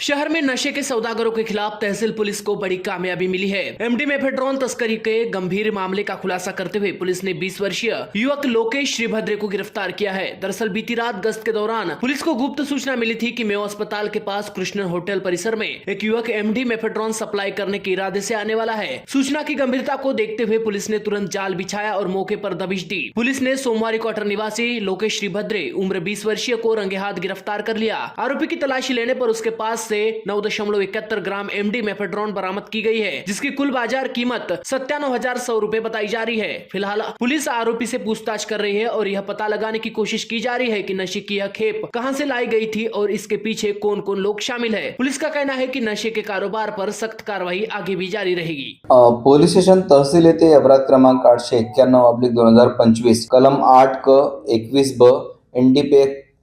शहर में नशे के सौदागरों के खिलाफ तहसील पुलिस को बड़ी कामयाबी मिली है। एमडी मेफेड्रोन तस्करी के गंभीर मामले का खुलासा करते हुए पुलिस ने 20 वर्षीय युवक लोकेश श्रीभद्रे को गिरफ्तार किया है। दरअसल बीती रात गश्त के दौरान पुलिस को गुप्त सूचना मिली थी कि मेयो अस्पताल के पास कृष्ण होटल परिसर में एक युवक एमडी मेफेड्रोन सप्लाई करने के इरादे से आने वाला है। सूचना की गंभीरता को देखते हुए पुलिस ने तुरंत जाल बिछाया और मौके पर दबिश दी। पुलिस ने सोमवार क्वार्टर निवासी लोकेश श्रीभद्रे उम्र 20 वर्षीय को रंगे हाथ गिरफ्तार कर लिया। आरोपी की तलाशी लेने पर उसके पास से 9.71 ग्राम एमडी मेफेड्रोन बरामद की गई है, जिसकी कुल बाजार कीमत 97,100 रुपए बताई जा रही है। फिलहाल पुलिस आरोपी से पूछताछ कर रही है और यह पता लगाने की कोशिश की जा रही है कि नशे की यह खेप कहां से लाई गई थी और इसके पीछे कौन कौन लोग शामिल है। पुलिस का कहना है कि नशे के कारोबार पर सख्त कार्रवाई आगे भी जारी रहेगी। पोलीस स्टेशन तहसील येथे अपराध क्रमांक 891/2025 कलम 8(क)21(ब)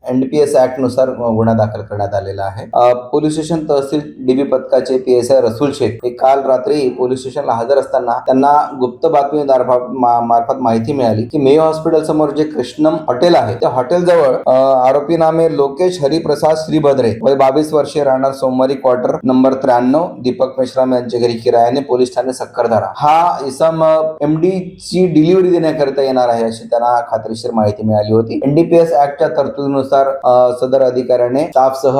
एनडीपीएस ऍक्ट नुसार गुन्हा दाखल करण्यात आलेला आहे। पोलीस स्टेशन तहसील डीबी पथकाचे पीएसआय रसूल शेख हे काल रात्री पोलीस स्टेशनला हजर असताना त्यांना गुप्त बातमीदार मार्फत माहिती मिळाली की मेयो हॉस्पिटल समोर जे कृष्णम हॉटेल आहे त्या हॉटेल जवळ आरोपी नामे लोकेश हरिप्रसाद श्रीभद्रे वय 22 वर्षे राहणार सोमवारी क्वार्टर नंबर 93 दीपक मेश्राम यांच्या घरी किरायाने पोलीस ठाणे सक्करदरा हा इसम एमडी ची डिलिव्हरी देण्याकरिता येणार आहे अशी त्यांना खात्रीशीर माहिती मिळाली होती। एनडीपीएस ऍक्टच्या तरतुदीनुसार सदर अधिकाऱ्याने स्टाफसह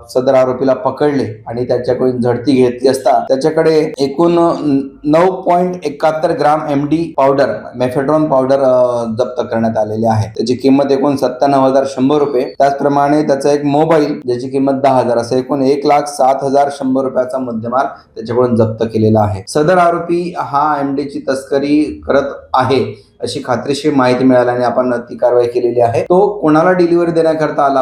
सदर आरोपीला पकडले आणि त्याच्याकडून झडती घेतली असता त्याच्याकडे एकूण 9.71 ग्राम एमडी पावडर मेफेड्रोन पावडर जप्त करण्यात आलेले आहे। त्याची किंमत एकूण 97,100 रुपये। त्याचप्रमाणे त्याचा एक मोबाईल ज्याची किंमत 10,000 असे एकूण 1,07,100 रुपयाचा मुद्देमाल त्याच्याकडून जप्त केलेला आहे। सदर आरोपी हा एमडी ची तस्करी करत आहे अशी खात्रीशीर माहिती मिळाल्याने आपण ती कारवाई केलेली आहे। तो कोणाला डिलिव्हरी देण्याकरता आला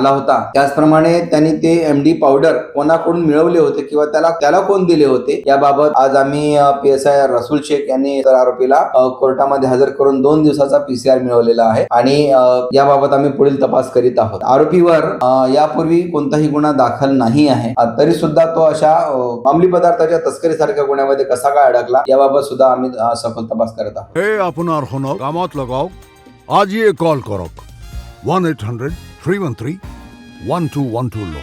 होता त्याचप्रमाणे त्यांनी ते एमडी पावडर कोणाकडून मिळवले होते किंवा त्याला कोण दिले होते याबाबत आज आम्ही पीएसआय रसूल शेख यांनी तर आरोपीला कोर्टामध्ये हजर करून 2 दिवसाचा पीसीआर मिळवलेला आहे आणि याबाबत आम्ही पुढील तपास करीत आहोत। आरोपीवर यापूर्वी कोणताही गुन्हा दाखल नाही आहे, तरी सुद्धा तो अशा अंमली पदार्थाच्या तस्करीसारख्या गुन्ह्यामध्ये कसा काय अडकला याबाबत सुद्धा आम्ही सखोल तपास करत आहोत। हे আপনার होनो कामात लगाओ आज ये कॉल करो 1-800-313-1212 लो।